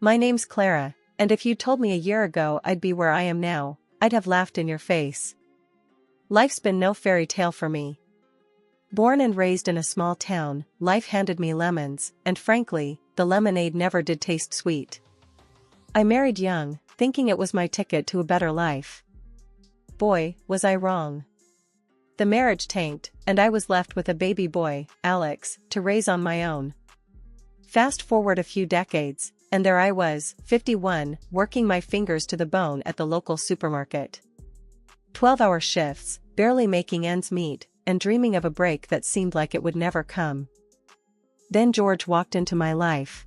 My name's Clara, and if you told me a year ago I'd be where I am now, I'd have laughed in your face. Life's been no fairy tale for me. Born and raised in a small town, life handed me lemons, and frankly, the lemonade never did taste sweet. I married young, thinking it was my ticket to a better life. Boy, was I wrong. The marriage tanked, and I was left with a baby boy, Alex, to raise on my own. Fast forward a few decades, and there I was, 51, working my fingers to the bone at the local supermarket. 12-hour shifts, barely making ends meet, and dreaming of a break that seemed like it would never come. Then George walked into my life.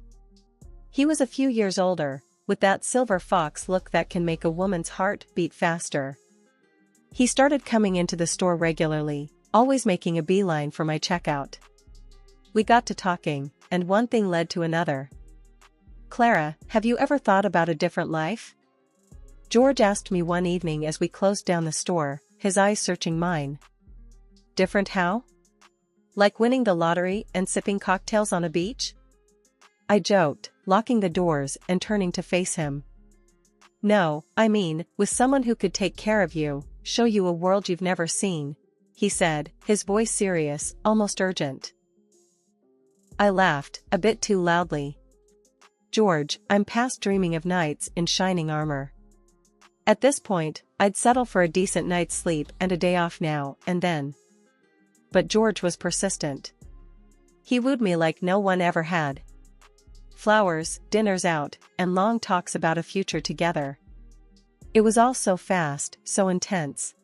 He was a few years older, with that silver fox look that can make a woman's heart beat faster. He started coming into the store regularly, always making a beeline for my checkout. We got to talking, and one thing led to another. "Clara, have you ever thought about a different life?" George asked me one evening as we closed down the store, his eyes searching mine. Different how? Like winning the lottery and sipping cocktails on a beach? I joked, locking the doors and turning to face him. "No, I mean, with someone who could take care of you, show you a world you've never seen," he said, his voice serious, almost urgent. I laughed, a bit too loudly. "George, I'm past dreaming of knights in shining armor. At this point, I'd settle for a decent night's sleep and a day off now and then." But George was persistent. He wooed me like no one ever had. Flowers, dinners out, and long talks about a future together. It was all so fast, so intense.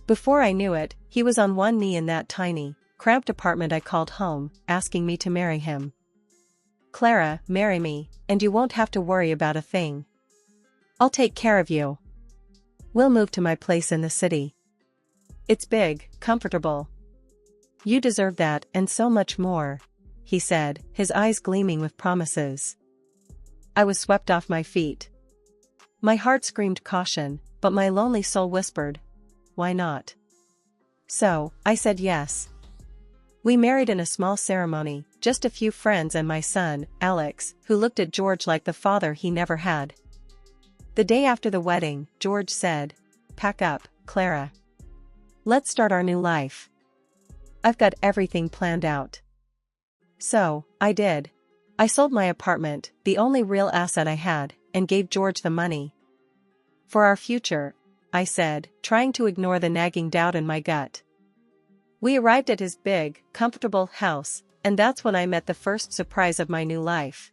Before I knew it, he was on one knee in that tiny, cramped apartment I called home, asking me to marry him. "Clara, marry me, and you won't have to worry about a thing. I'll take care of you. We'll move to my place in the city. It's big, comfortable. You deserve that and so much more," he said, his eyes gleaming with promises. I was swept off my feet. My heart screamed caution, but my lonely soul whispered, "Why not?" So, I said yes. We married in a small ceremony, just a few friends and my son, Alex, who looked at George like the father he never had. The day after the wedding, George said, "Pack up, Clara. Let's start our new life. I've got everything planned out." So, I did. I sold my apartment, the only real asset I had, and gave George the money. "For our future," I said, trying to ignore the nagging doubt in my gut. We arrived at his big, comfortable house, and that's when I met the first surprise of my new life.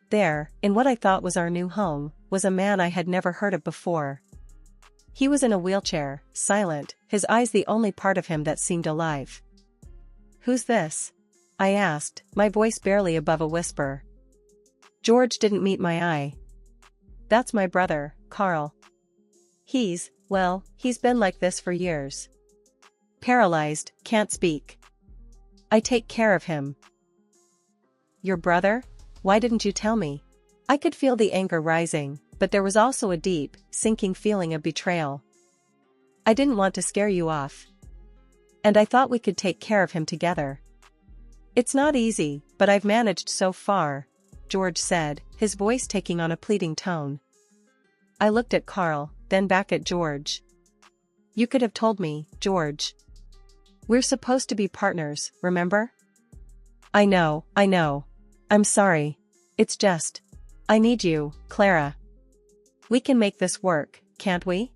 There, in what I thought was our new home, was a man I had never heard of before. He was in a wheelchair, silent, his eyes the only part of him that seemed alive. "Who's this?" I asked, my voice barely above a whisper. George didn't meet my eye. "That's my brother, Carl. He's been like this for years. Paralyzed, can't speak. I take care of him." "Your brother? Why didn't you tell me?" I could feel the anger rising, but there was also a deep, sinking feeling of betrayal. "I didn't want to scare you off. And I thought we could take care of him together." "It's not easy, but I've managed so far," George said, his voice taking on a pleading tone. I looked at Carl, then back at George. "You could have told me, George. We're supposed to be partners, remember?" I know. I'm sorry. It's just, I need you, Clara. We can make this work, can't we?"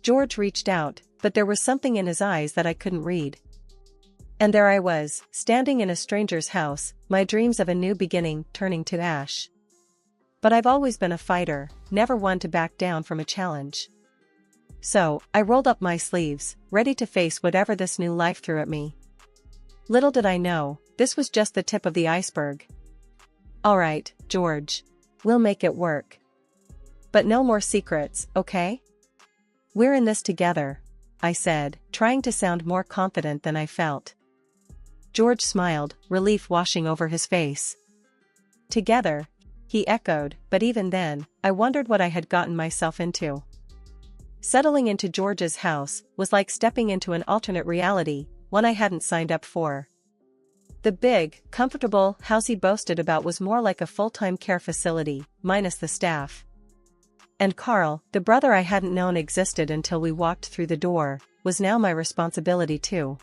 George reached out, but there was something in his eyes that I couldn't read. And there I was, standing in a stranger's house, my dreams of a new beginning turning to ash. But I've always been a fighter, never one to back down from a challenge. So, I rolled up my sleeves, ready to face whatever this new life threw at me. Little did I know, this was just the tip of the iceberg. "All right, George. We'll make it work. But no more secrets, okay? We're in this together," I said, trying to sound more confident than I felt. George smiled, relief washing over his face. "Together," he echoed, but even then, I wondered what I had gotten myself into. Settling into George's house was like stepping into an alternate reality, one I hadn't signed up for. The big, comfortable house he boasted about was more like a full-time care facility, minus the staff. And Carl, the brother I hadn't known existed until we walked through the door, was now my responsibility too.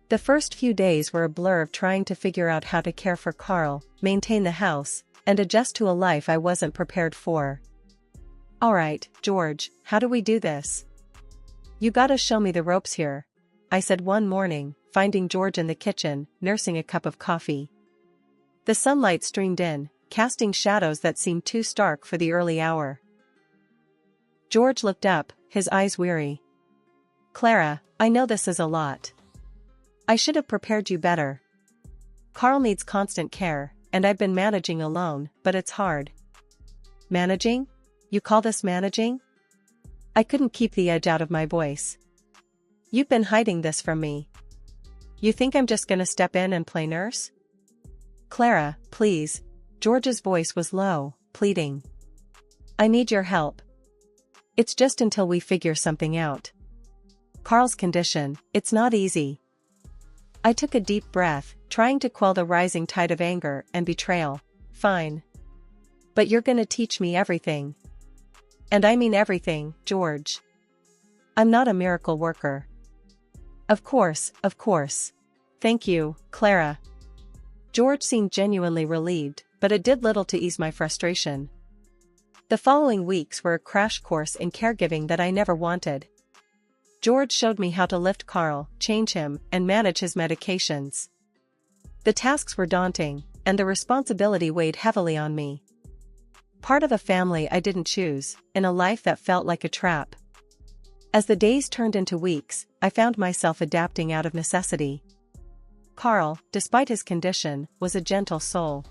The first few days were a blur of trying to figure out how to care for Carl, maintain the house, and adjust to a life I wasn't prepared for. "Alright, George, how do we do this? You gotta show me the ropes here," I said one morning, finding George in the kitchen, nursing a cup of coffee. The sunlight streamed in, casting shadows that seemed too stark for the early hour. George looked up, his eyes weary. "Clara, I know this is a lot. I should have prepared you better. Carl needs constant care, and I've been managing alone, but it's hard." "Managing? You call this managing?" I couldn't keep the edge out of my voice. "You've been hiding this from me. You think I'm just gonna step in and play nurse?" "Clara, please." George's voice was low, pleading. "I need your help. It's just until we figure something out. Carl's condition, it's not easy." I took a deep breath, trying to quell the rising tide of anger and betrayal. "Fine. But you're gonna teach me everything. And I mean everything, George. I'm not a miracle worker." Of course. Thank you, Clara." George seemed genuinely relieved, but it did little to ease my frustration. The following weeks were a crash course in caregiving that I never wanted. George showed me how to lift Carl, change him, and manage his medications. The tasks were daunting, and the responsibility weighed heavily on me. Part of a family I didn't choose, in a life that felt like a trap. As the days turned into weeks, I found myself adapting out of necessity. Carl, despite his condition, was a gentle soul.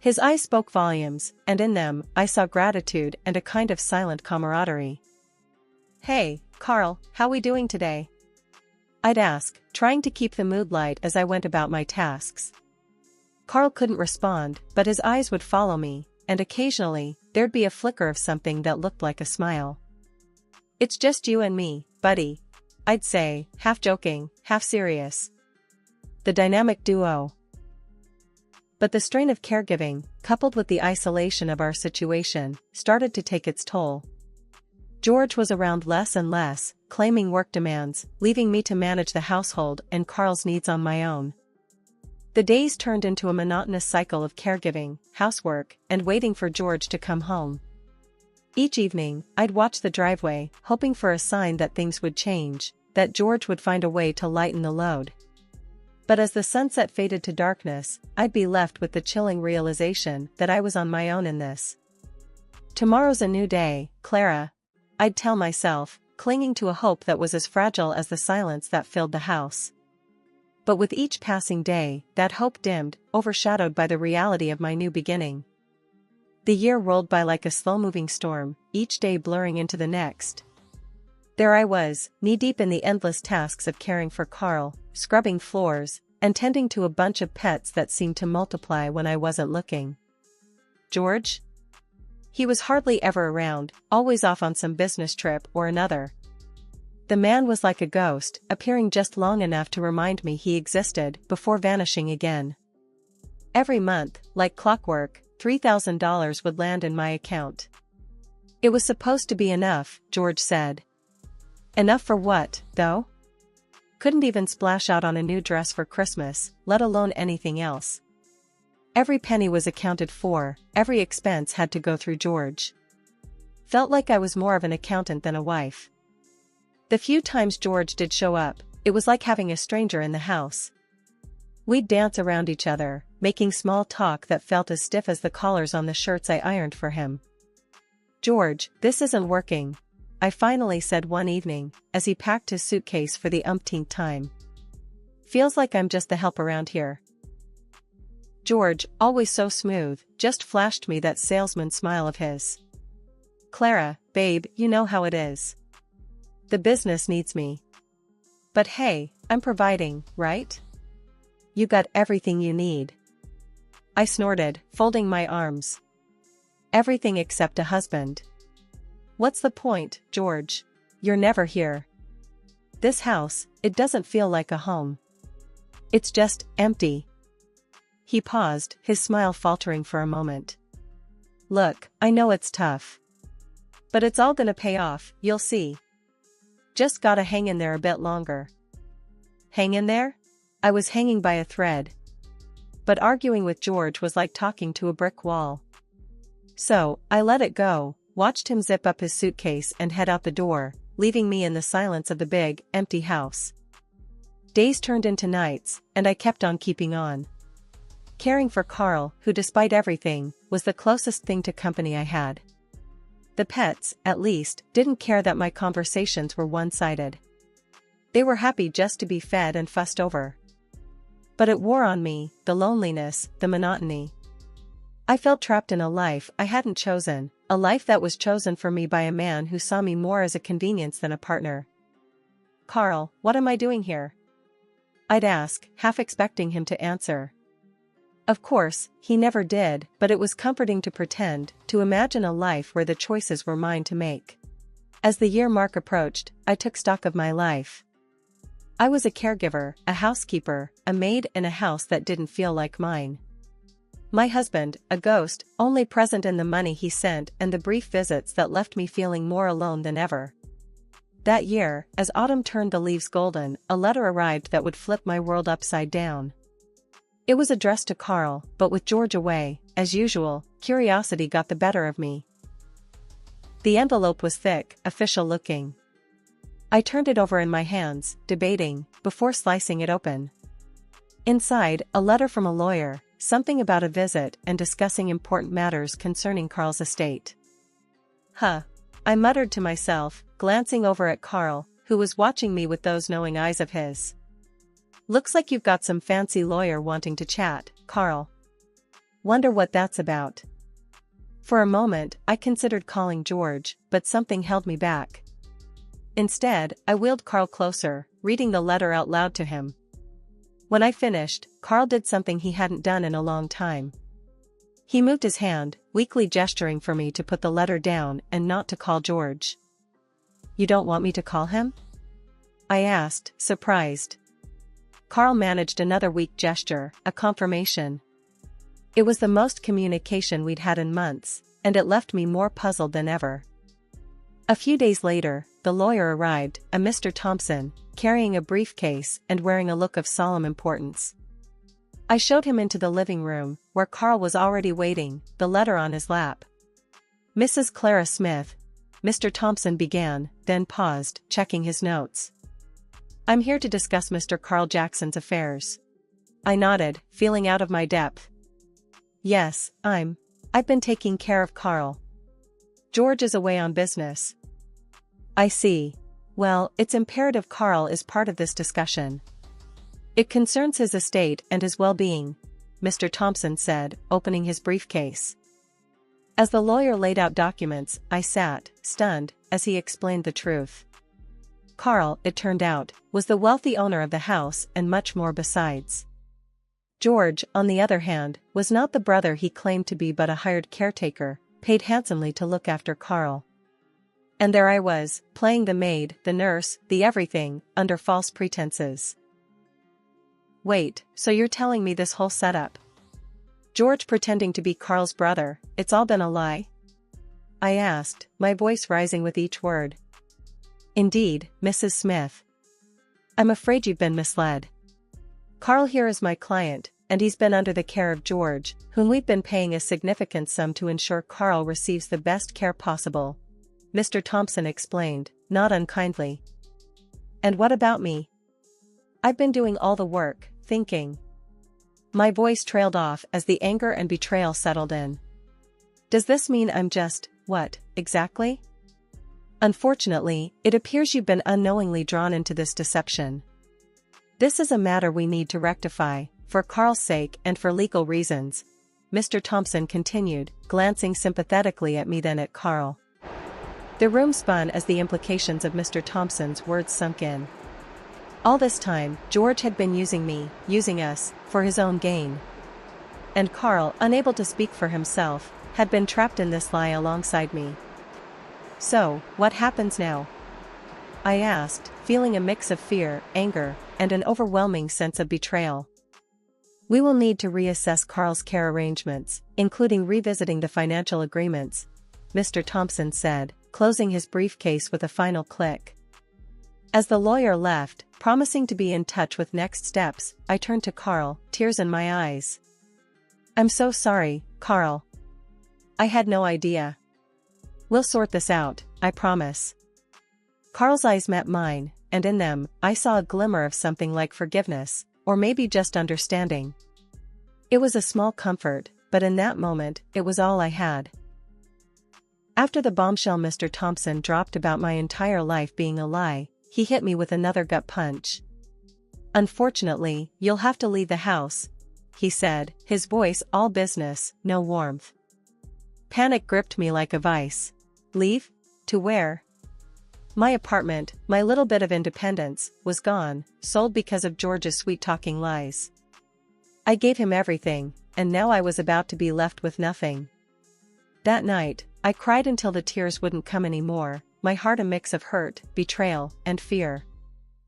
His eyes spoke volumes, and in them, I saw gratitude and a kind of silent camaraderie. "Hey, Carl, how we doing today?" I'd ask, trying to keep the mood light as I went about my tasks. Carl couldn't respond, but his eyes would follow me, and occasionally, there'd be a flicker of something that looked like a smile. "It's just you and me, buddy," I'd say, half joking, half serious. The dynamic duo. But the strain of caregiving, coupled with the isolation of our situation, started to take its toll. George was around less and less, claiming work demands, leaving me to manage the household and Carl's needs on my own. The days turned into a monotonous cycle of caregiving, housework, and waiting for George to come home. Each evening, I'd watch the driveway, hoping for a sign that things would change, that George would find a way to lighten the load. But as the sunset faded to darkness, I'd be left with the chilling realization that I was on my own in this. "Tomorrow's a new day, Clara," I'd tell myself, clinging to a hope that was as fragile as the silence that filled the house. But with each passing day, that hope dimmed, overshadowed by the reality of my new beginning. The year rolled by like a slow-moving storm, each day blurring into the next. There I was, knee-deep in the endless tasks of caring for Carl, scrubbing floors, and tending to a bunch of pets that seemed to multiply when I wasn't looking. George? He was hardly ever around, always off on some business trip or another. The man was like a ghost, appearing just long enough to remind me he existed before vanishing again. Every month, like clockwork, $3,000 would land in my account. It was supposed to be enough, George said. Enough for what, though? Couldn't even splash out on a new dress for Christmas, let alone anything else. Every penny was accounted for, every expense had to go through George. Felt like I was more of an accountant than a wife. The few times George did show up, it was like having a stranger in the house. We'd dance around each other, making small talk that felt as stiff as the collars on the shirts I ironed for him. "George, this isn't working," I finally said one evening, as he packed his suitcase for the umpteenth time. "Feels like I'm just the help around here." George, always so smooth, just flashed me that salesman smile of his. "Clara, babe, you know how it is. The business needs me. But hey, I'm providing, right? You got everything you need." I snorted, folding my arms. "Everything except a husband." "What's the point, George? You're never here. This house, it doesn't feel like a home." It's just empty. He paused, his smile faltering for a moment. Look, I know it's tough. But it's all gonna pay off, you'll see. Just gotta hang in there a bit longer. Hang in there? I was hanging by a thread. But arguing with George was like talking to a brick wall. So, I let it go, watched him zip up his suitcase and head out the door, leaving me in the silence of the big, empty house. Days turned into nights, and I kept on keeping on. Caring for Carl, who despite everything, was the closest thing to company I had. The pets, at least, didn't care that my conversations were one-sided. They were happy just to be fed and fussed over. But it wore on me, the loneliness, the monotony. I felt trapped in a life I hadn't chosen, a life that was chosen for me by a man who saw me more as a convenience than a partner. Carl, what am I doing here? I'd ask, half expecting him to answer. Of course, he never did, but it was comforting to pretend, to imagine a life where the choices were mine to make. As the year mark approached, I took stock of my life. I was a caregiver, a housekeeper, a maid in a house that didn't feel like mine. My husband, a ghost, only present in the money he sent and the brief visits that left me feeling more alone than ever. That year, as autumn turned the leaves golden, a letter arrived that would flip my world upside down. It was addressed to Carl, but with George away, as usual, curiosity got the better of me. The envelope was thick, official-looking. I turned it over in my hands, debating, before slicing it open. Inside, a letter from a lawyer, something about a visit and discussing important matters concerning Carl's estate. Huh. I muttered to myself, glancing over at Carl, who was watching me with those knowing eyes of his. Looks like you've got some fancy lawyer wanting to chat, Carl. Wonder what that's about. For a moment, I considered calling George, but something held me back. Instead, I wheeled Carl closer, reading the letter out loud to him. When I finished, Carl did something he hadn't done in a long time. He moved his hand, weakly gesturing for me to put the letter down and not to call George. You don't want me to call him? I asked, surprised. Carl managed another weak gesture, a confirmation. It was the most communication we'd had in months, and it left me more puzzled than ever. A few days later, the lawyer arrived, a Mr. Thompson, carrying a briefcase and wearing a look of solemn importance. I showed him into the living room, where Carl was already waiting, the letter on his lap. Mrs. Clara Smith, Mr. Thompson began, then paused, checking his notes. I'm here to discuss Mr. Carl Jackson's affairs. I nodded, feeling out of my depth. Yes, I've been taking care of Carl. George is away on business. I see. Well, it's imperative Carl is part of this discussion. It concerns his estate and his well-being, Mr. Thompson said, opening his briefcase. As the lawyer laid out documents, I sat, stunned, as he explained the truth. Carl, it turned out, was the wealthy owner of the house and much more besides. George, on the other hand, was not the brother he claimed to be but a hired caretaker, paid handsomely to look after Carl. And there I was, playing the maid, the nurse, the everything, under false pretenses. Wait, so you're telling me this whole setup? George pretending to be Carl's brother, it's all been a lie? I asked, my voice rising with each word. Indeed, Mrs. Smith. I'm afraid you've been misled. Carl here is my client, and he's been under the care of George, whom we've been paying a significant sum to ensure Carl receives the best care possible. Mr. Thompson explained, not unkindly. And what about me? I've been doing all the work, thinking. My voice trailed off as the anger and betrayal settled in. Does this mean I'm just, what, exactly? Unfortunately, it appears you've been unknowingly drawn into this deception. This is a matter we need to rectify, for Carl's sake and for legal reasons, Mr. Thompson continued, glancing sympathetically at me then at Carl. The room spun as the implications of Mr. Thompson's words sunk in. All this time, George had been using me, using us, for his own gain. And Carl, unable to speak for himself, had been trapped in this lie alongside me. So, what happens now? I asked, feeling a mix of fear, anger, and an overwhelming sense of betrayal. We will need to reassess Carl's care arrangements, including revisiting the financial agreements, Mr. Thompson said, closing his briefcase with a final click. As the lawyer left, promising to be in touch with next steps, I turned to Carl, tears in my eyes. I'm so sorry, Carl. I had no idea. We'll sort this out, I promise. Carl's eyes met mine, and in them, I saw a glimmer of something like forgiveness, or maybe just understanding. It was a small comfort, but in that moment, it was all I had. After the bombshell Mr. Thompson dropped about my entire life being a lie, he hit me with another gut punch. Unfortunately, you'll have to leave the house, he said, his voice all business, no warmth. Panic gripped me like a vice. Leave? To where? My apartment, my little bit of independence, was gone, sold because of George's sweet-talking lies. I gave him everything, and now I was about to be left with nothing. That night, I cried until the tears wouldn't come anymore, my heart a mix of hurt, betrayal, and fear.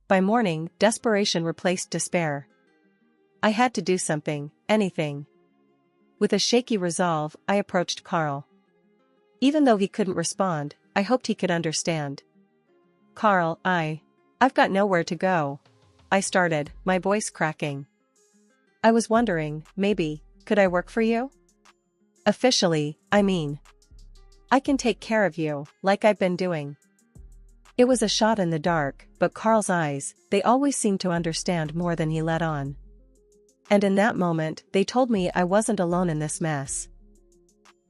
By morning, desperation replaced despair. I had to do something, anything. With a shaky resolve, I approached Carl. Even though he couldn't respond, I hoped he could understand. Carl, I've got nowhere to go. I started, my voice cracking. I was wondering, maybe, could I work for you? Officially, I mean. I can take care of you, like I've been doing. It was a shot in the dark, but Carl's eyes, they always seemed to understand more than he let on. And in that moment, they told me I wasn't alone in this mess.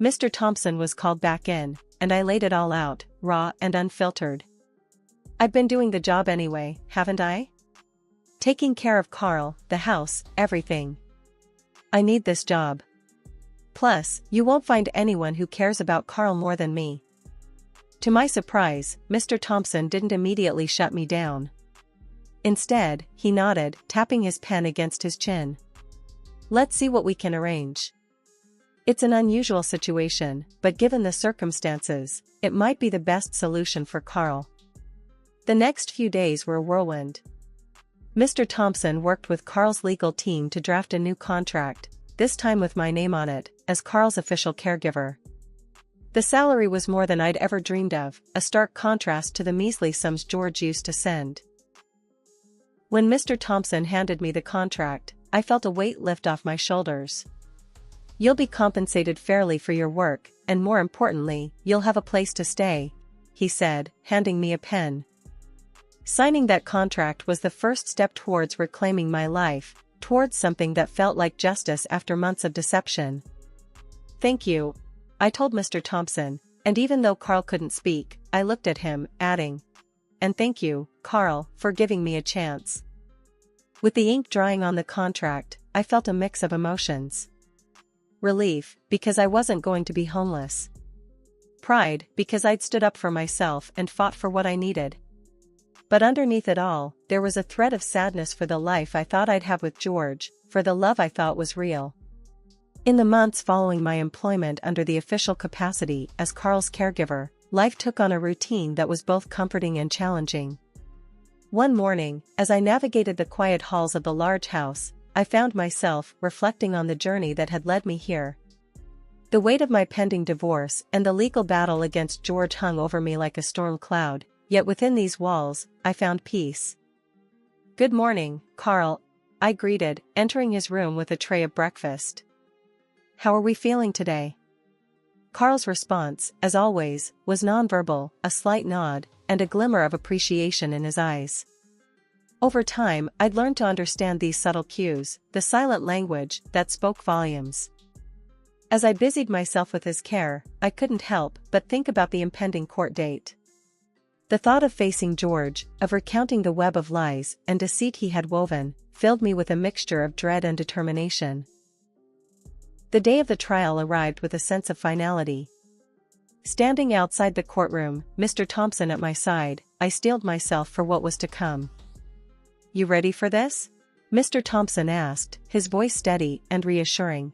Mr. Thompson was called back in, and I laid it all out, raw and unfiltered. I've been doing the job anyway, haven't I? Taking care of Carl, the house, everything. I need this job. Plus, you won't find anyone who cares about Carl more than me. To my surprise, Mr. Thompson didn't immediately shut me down. Instead, he nodded, tapping his pen against his chin. Let's see what we can arrange. It's an unusual situation, but given the circumstances, it might be the best solution for Carl. The next few days were a whirlwind. Mr. Thompson worked with Carl's legal team to draft a new contract, this time with my name on it, as Carl's official caregiver. The salary was more than I'd ever dreamed of, a stark contrast to the measly sums George used to send. When Mr. Thompson handed me the contract, I felt a weight lift off my shoulders. You'll be compensated fairly for your work, and more importantly, you'll have a place to stay, he said, handing me a pen. Signing that contract was the first step towards reclaiming my life, towards something that felt like justice after months of deception. Thank you, I told Mr. Thompson, and even though Carl couldn't speak, I looked at him, adding, and thank you, Carl, for giving me a chance. With the ink drying on the contract, I felt a mix of emotions. Relief, because I wasn't going to be homeless. Pride, because I'd stood up for myself and fought for what I needed. But underneath it all, there was a thread of sadness for the life I thought I'd have with George, for the love I thought was real. In the months following my employment under the official capacity as Carl's caregiver, life took on a routine that was both comforting and challenging. One morning, as I navigated the quiet halls of the large house, I found myself reflecting on the journey that had led me here. The weight of my pending divorce and the legal battle against George hung over me like a storm cloud, yet within these walls, I found peace. Good morning, Carl, I greeted, entering his room with a tray of breakfast. How are we feeling today? Carl's response, as always, was nonverbal, a slight nod, and a glimmer of appreciation in his eyes. Over time, I'd learned to understand these subtle cues, the silent language that spoke volumes. As I busied myself with his care, I couldn't help but think about the impending court date. The thought of facing George, of recounting the web of lies and deceit he had woven, filled me with a mixture of dread and determination. The day of the trial arrived with a sense of finality. Standing outside the courtroom, Mr. Thompson at my side, I steeled myself for what was to come. You ready for this? Mr. Thompson asked, his voice steady and reassuring.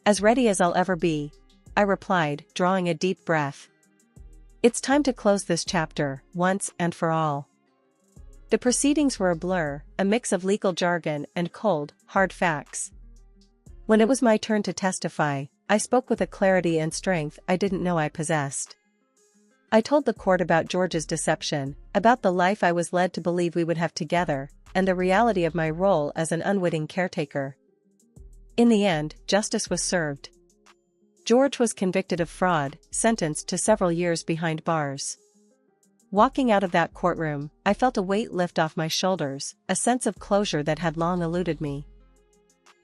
As ready as I'll ever be, I replied, drawing a deep breath. It's time to close this chapter, once and for all. The proceedings were a blur, a mix of legal jargon and cold, hard facts. When it was my turn to testify, I spoke with a clarity and strength I didn't know I possessed. I told the court about George's deception, about the life I was led to believe we would have together, and the reality of my role as an unwitting caretaker. In the end, justice was served. George was convicted of fraud, sentenced to several years behind bars. Walking out of that courtroom, I felt a weight lift off my shoulders, a sense of closure that had long eluded me.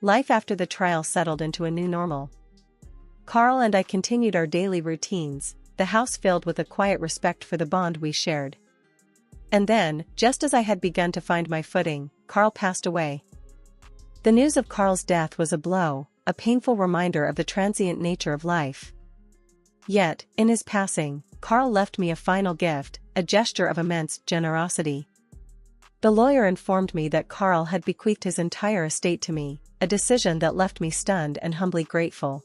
Life after the trial settled into a new normal. Carl and I continued our daily routines, the house filled with a quiet respect for the bond we shared. And then, just as I had begun to find my footing, Carl passed away. The news of Carl's death was a blow, a painful reminder of the transient nature of life. Yet, in his passing, Carl left me a final gift, a gesture of immense generosity. The lawyer informed me that Carl had bequeathed his entire estate to me, a decision that left me stunned and humbly grateful.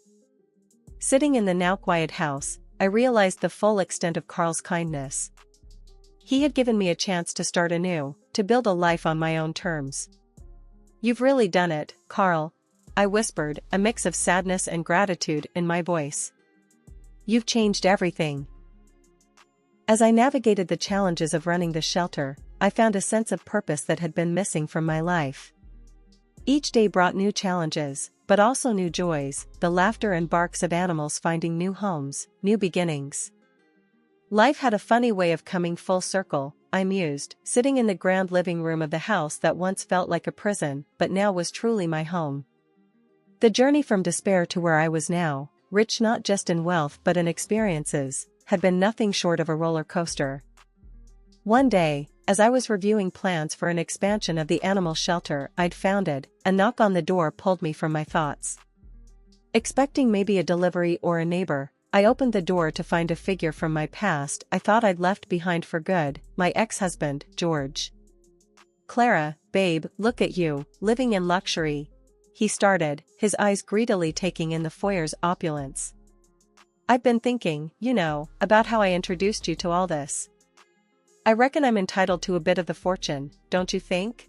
Sitting in the now quiet house, I realized the full extent of Carl's kindness. He had given me a chance to start anew, to build a life on my own terms. "You've really done it, Carl," I whispered, a mix of sadness and gratitude in my voice. "You've changed everything." As I navigated the challenges of running the shelter, I found a sense of purpose that had been missing from my life. Each day brought new challenges, but also new joys, the laughter and barks of animals finding new homes, new beginnings. Life had a funny way of coming full circle, I mused, sitting in the grand living room of the house that once felt like a prison, but now was truly my home. The journey from despair to where I was now, rich not just in wealth but in experiences, had been nothing short of a roller coaster. One day, as I was reviewing plans for an expansion of the animal shelter I'd founded, a knock on the door pulled me from my thoughts. Expecting maybe a delivery or a neighbor, I opened the door to find a figure from my past I thought I'd left behind for good, my ex-husband, George. "Clara, babe, look at you, living in luxury," he started, his eyes greedily taking in the foyer's opulence. "I've been thinking, about how I introduced you to all this. I reckon I'm entitled to a bit of the fortune, don't you think?"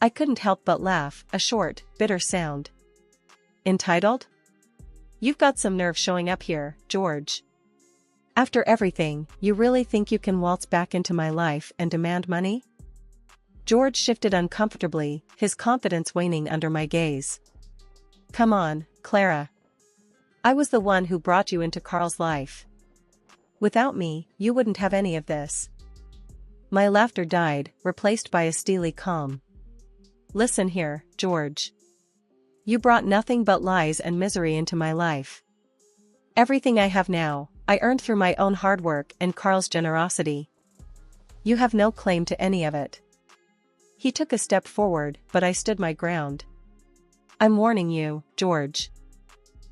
I couldn't help but laugh, a short, bitter sound. "Entitled? You've got some nerve showing up here, George. After everything, you really think you can waltz back into my life and demand money?" George shifted uncomfortably, his confidence waning under my gaze. "Come on, Clara. I was the one who brought you into Carl's life. Without me, you wouldn't have any of this." My laughter died, replaced by a steely calm. "Listen here, George. You brought nothing but lies and misery into my life. Everything I have now, I earned through my own hard work and Carl's generosity. You have no claim to any of it." He took a step forward, but I stood my ground. "I'm warning you, George.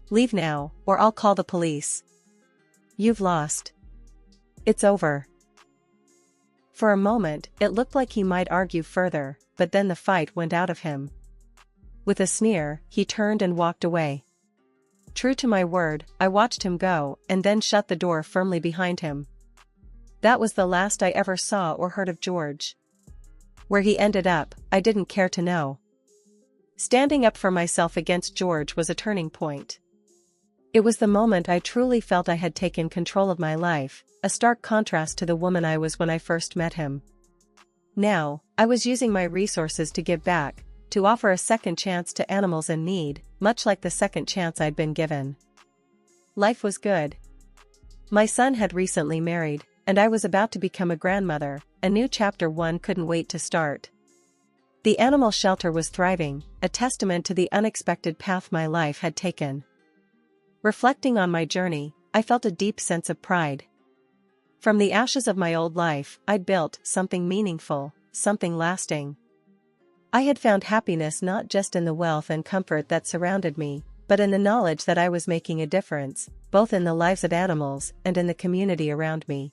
Leave now, or I'll call the police. You've lost. It's over." For a moment, it looked like he might argue further, but then the fight went out of him. With a sneer, he turned and walked away. True to my word, I watched him go, and then shut the door firmly behind him. That was the last I ever saw or heard of George. Where he ended up, I didn't care to know. Standing up for myself against George was a turning point. It was the moment I truly felt I had taken control of my life, a stark contrast to the woman I was when I first met him. Now, I was using my resources to give back, to offer a second chance to animals in need, much like the second chance I'd been given. Life was good. My son had recently married, and I was about to become a grandmother, a new chapter one couldn't wait to start. The animal shelter was thriving, a testament to the unexpected path my life had taken. Reflecting on my journey, I felt a deep sense of pride. From the ashes of my old life, I'd built something meaningful, something lasting. I had found happiness not just in the wealth and comfort that surrounded me, but in the knowledge that I was making a difference, both in the lives of animals and in the community around me.